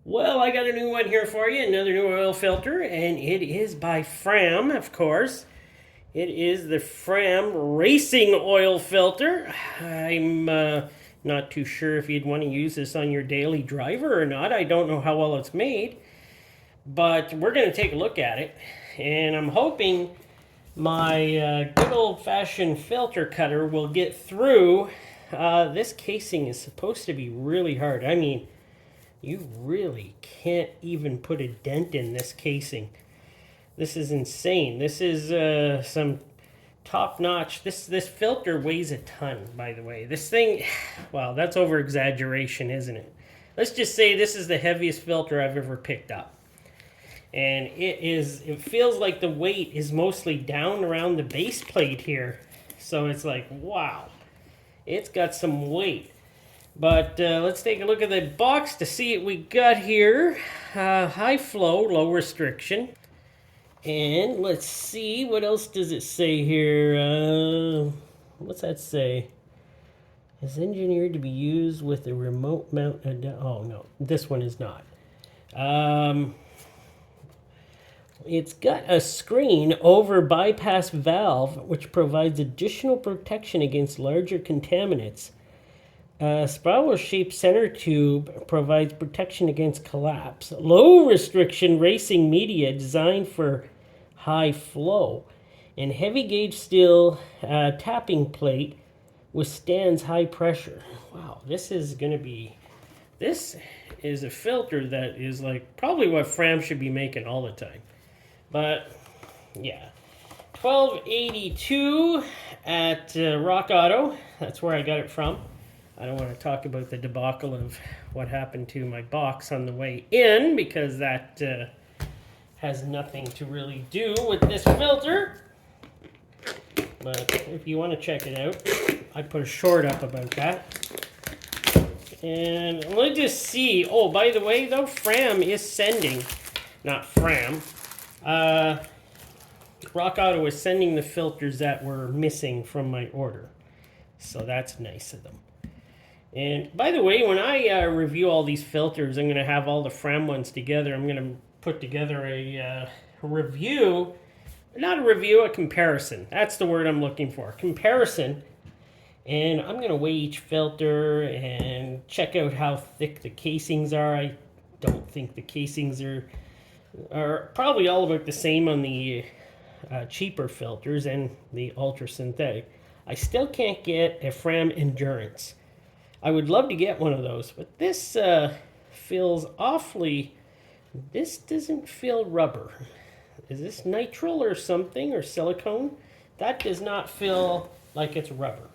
Well, I got a new one here for you, another new oil filter, and it is by Fram, of course. It is the Fram Racing Oil Filter. I'm not too sure if you'd want to use this on your daily driver or not. I don't know how well it's made, but we're going to take a look at it, and I'm hoping my good old-fashioned filter cutter will get through. This casing is supposed to be really hard. I mean, you really can't even put a dent in this casing. This is insane. This is some top-notch. This filter weighs a ton, by the way. This thing, wow, that's over-exaggeration, isn't it? Let's just say this is the heaviest filter I've ever picked up. And it feels like the weight is mostly down around the base plate here. So it's like, wow, it's got some weight. But let's take a look at the box to see what we got here. High flow, low restriction. And let's see, what else does it say here? What's that say? Is engineered to be used with a remote mount. Oh, no, this one is not. It's got a screen over bypass valve, which provides additional protection against larger contaminants. Spiral-shaped center tube provides protection against collapse. Low-restriction racing media designed for high flow. And heavy-gauge steel tapping plate withstands high pressure. Wow, this is going to be... This is a filter that is like probably what Fram should be making all the time. But, yeah. $12.82 at Rockauto. That's where I got it from. I don't want to talk about the debacle of what happened to my box on the way in, because that has nothing to really do with this filter. But if you want to check it out, I put a short up about that. And let's just see. Oh, by the way, though, Fram is sending, not Fram, Rockauto is sending the filters that were missing from my order. So that's nice of them. And by the way, when I review all these filters, I'm going to have all the Fram ones together. I'm going to put together a review, not a review, a comparison. That's the word I'm looking for, comparison. And I'm going to weigh each filter and check out how thick the casings are. I don't think the casings are probably all about the same on the cheaper filters and the ultra synthetic. I still can't get a Fram Endurance. I would love to get one of those, but this feels awfully... This doesn't feel rubber. Is this nitrile or something, or silicone? That does not feel like it's rubber.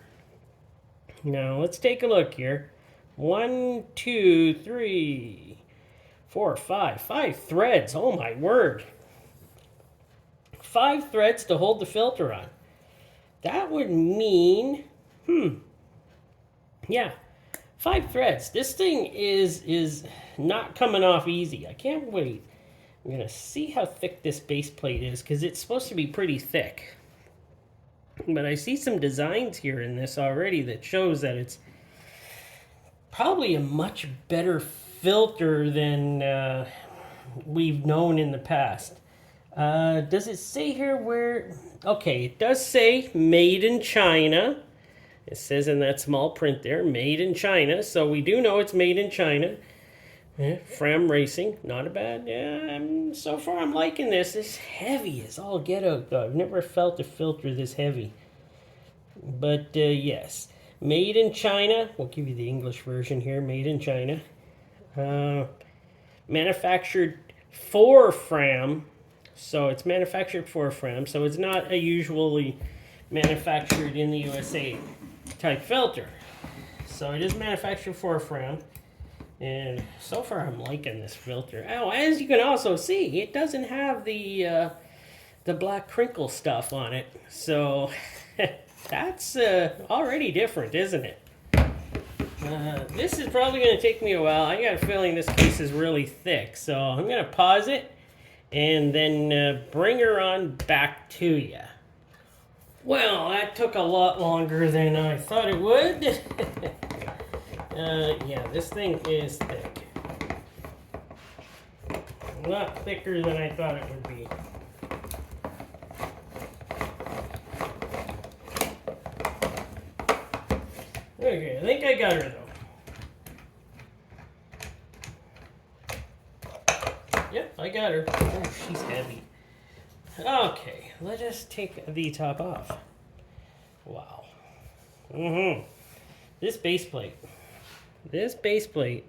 Now, let's take a look here. 1, 2, 3, 4, 5. 5 threads. Oh, my word. 5 threads to hold the filter on. That would mean... Yeah. 5 threads. This thing is not coming off easy. I can't wait. I'm going to see how thick this base plate is, because it's supposed to be pretty thick. But I see some designs here in this already that shows that it's probably a much better filter than we've known in the past. Does it say here where... Okay, it does say made in China. It says in that small print there, made in China. So we do know it's made in China. Fram Racing, not a bad. Yeah, so far I'm liking this. It's heavy as all get out, though. I've never felt a filter this heavy. But yes, made in China. We'll give you the English version here. Made in China. Manufactured for Fram. So it's manufactured for Fram. So it's not a usually manufactured in the USA type filter. So it is manufactured for Fram. And so far I'm liking this filter. Oh, as you can also see, it doesn't have the black crinkle stuff on it. So that's already different, isn't it? This is probably going to take me a while. I got a feeling this case is really thick. So I'm going to pause it and then bring her on back to you. Well, that took a lot longer than I thought it would. Yeah, this thing is thick. a lot thicker than I thought it would be. Okay, I think I got her though. Yep, I got her. Oh, she's heavy. Okay, let us take the top off. Wow. This base plate. This base plate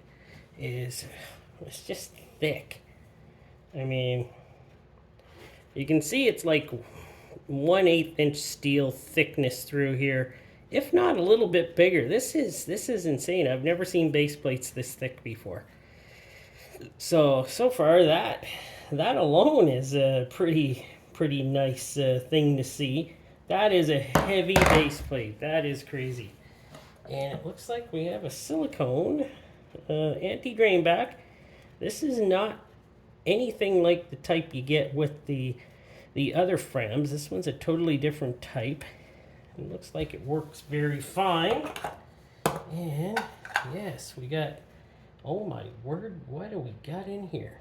it's just thick. I mean, you can see it's like 1/8 inch steel thickness through here, if not a little bit bigger. This is insane. I've never seen base plates this thick before. So far that alone is a pretty nice thing to see. That is a heavy base plate. That is crazy. And it looks like we have a silicone anti-drain back. This is not anything like the type you get with the other Frams. This one's a totally different type. It looks like it works very fine. And yes, we got, oh my word, what do we got in here?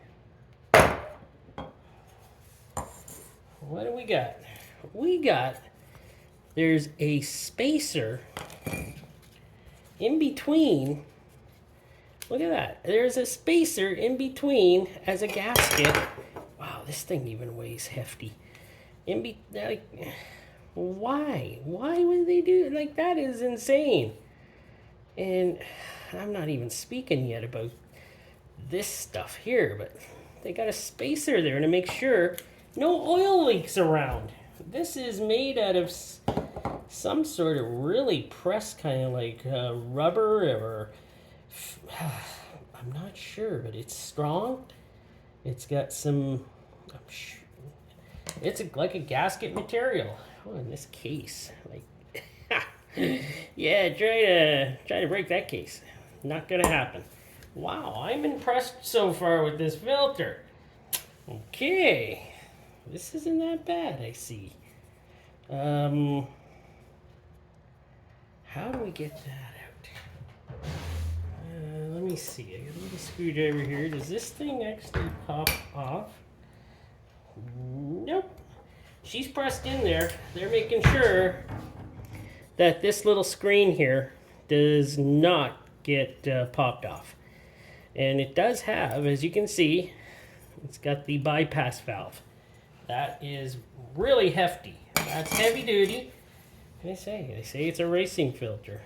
What do we got? There's a spacer in between. Look at that. There's a spacer in between as a gasket. Wow, this thing even weighs hefty. Why? Why would they do it? Like, that is insane. And I'm not even speaking yet about this stuff here, but they got a spacer there to make sure no oil leaks around. This is made out of some sort of really pressed kind of like rubber, or I'm not sure, but it's strong. It's got some, I'm sure, it's like a gasket material. Oh, in this case, like, yeah, try to break that case. Not gonna happen. Wow, I'm impressed so far with this filter. Okay, this isn't that bad, I see. How do we get that out? Let me see. I got a little screwdriver here. Does this thing actually pop off? Nope. She's pressed in there. They're making sure that this little screen here does not get popped off. And it does have, as you can see, it's got the bypass valve. That is really hefty. That's heavy duty. What can I say? They say it's a racing filter.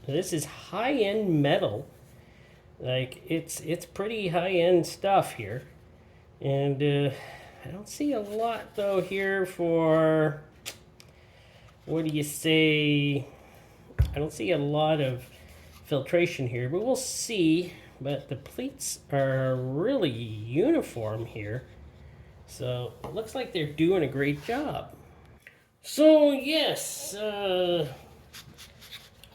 This is high-end metal. Like, it's pretty high-end stuff here. And I don't see a lot though here for, what do you say? I don't see a lot of filtration here, but we'll see. But the pleats are really uniform here. So it looks like they're doing a great job. So yes,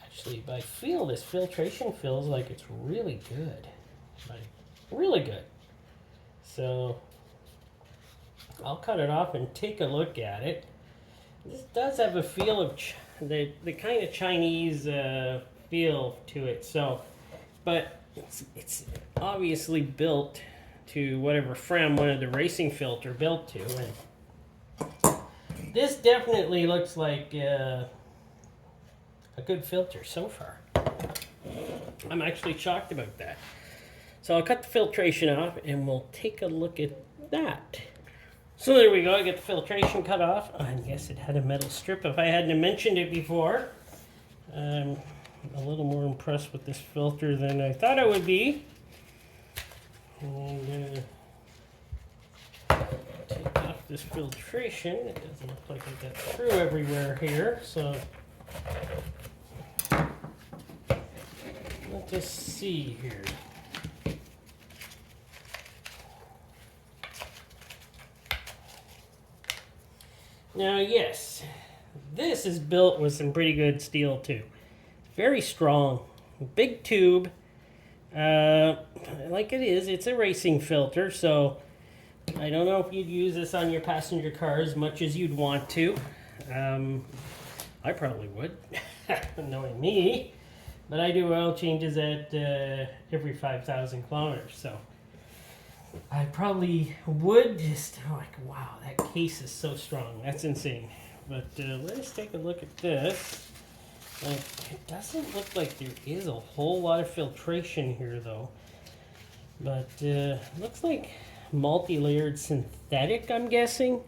actually I feel this filtration feels like it's really good. Like, really good. So I'll cut it off and take a look at it. This does have a feel of the kind of Chinese feel to it. So, but it's obviously built to whatever Fram wanted the racing filter built to, and this definitely looks like a good filter so far. I'm actually shocked about that. So I'll cut the filtration off and we'll take a look at that. So there we go, I get the filtration cut off. And yes, it had a metal strip if I hadn't mentioned it before. I'm a little more impressed with this filter than I thought I would be. And take off this filtration. It doesn't look like I got through everywhere here, so let us see here. Now, yes, this is built with some pretty good steel too. Very strong, big tube. Like it is, it's a racing filter, so I don't know if you'd use this on your passenger car as much as you'd want to. I probably would, knowing me, but I do oil changes at every 5,000 kilometers, so I probably would just, like, wow, that case is so strong. That's insane. But let's take a look at this. Like, it doesn't look like there is a whole lot of filtration here, though. But looks like multi-layered synthetic, I'm guessing.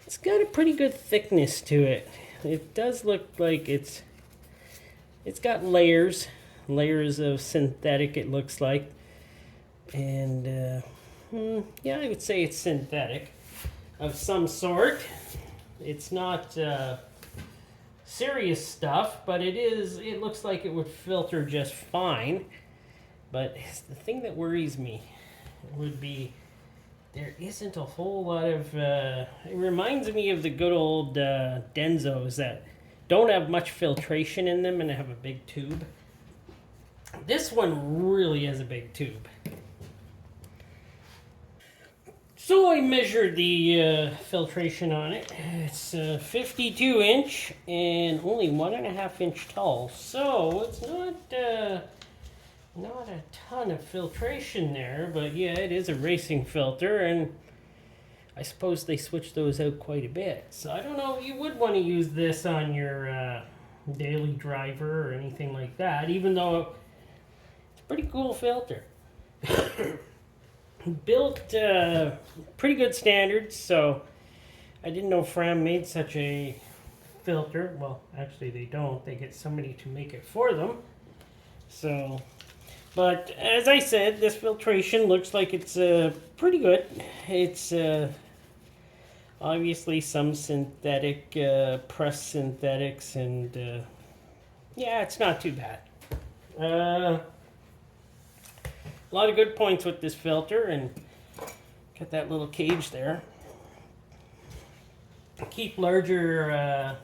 It's got a pretty good thickness to it. It does look like it's got layers of synthetic, it looks like. And yeah, I would say it's synthetic of some sort. It's not serious stuff, but it looks like it would filter just fine. But the thing that worries me would be there isn't a whole lot of it reminds me of the good old Denzos that don't have much filtration in them and have a big tube. This one really has a big tube. So I measured the filtration on it. It's 52 inch and only 1.5 inch tall. So it's not a ton of filtration there, but yeah, it is a racing filter, and I suppose they switch those out quite a bit. So I don't know, you would want to use this on your daily driver or anything like that, even though it's a pretty cool filter. Built pretty good standards, so I didn't know Fram made such a filter. Well, actually they don't. They get somebody to make it for them. So, but as I said, this filtration looks like it's pretty good. It's obviously some synthetic, pressed synthetics, and yeah, it's not too bad. A lot of good points with this filter, and got that little cage there. Keep larger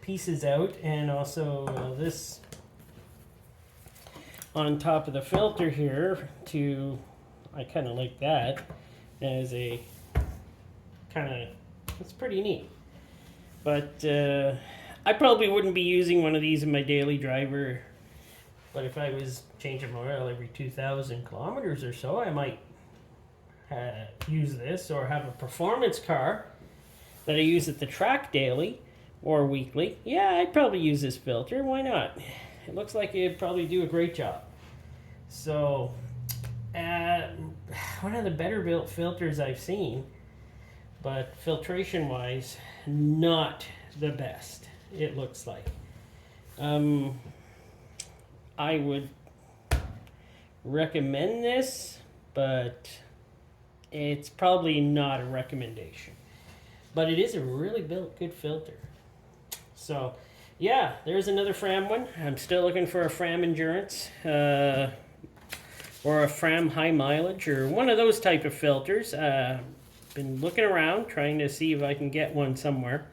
pieces out, and also this on top of the filter here I kind of like that as a it's pretty neat. But I probably wouldn't be using one of these in my daily driver. But if I was changing oil every 2,000 kilometers or so, I might use this, or have a performance car that I use at the track daily or weekly. Yeah, I'd probably use this filter. Why not? It looks like it'd probably do a great job. So, one of the better built filters I've seen, but filtration-wise, not the best, it looks like. I would recommend this, but it's probably not a recommendation. But it is a really built good filter. So, yeah, there's another Fram one. I'm still looking for a Fram Endurance, or a Fram High Mileage, or one of those type of filters. Been looking around, trying to see if I can get one somewhere.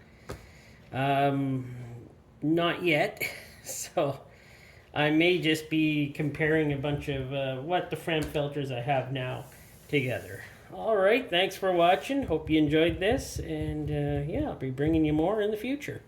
Not yet, so I may just be comparing a bunch of what the Fram filters I have now together. All right, thanks for watching. Hope you enjoyed this, and yeah, I'll be bringing you more in the future.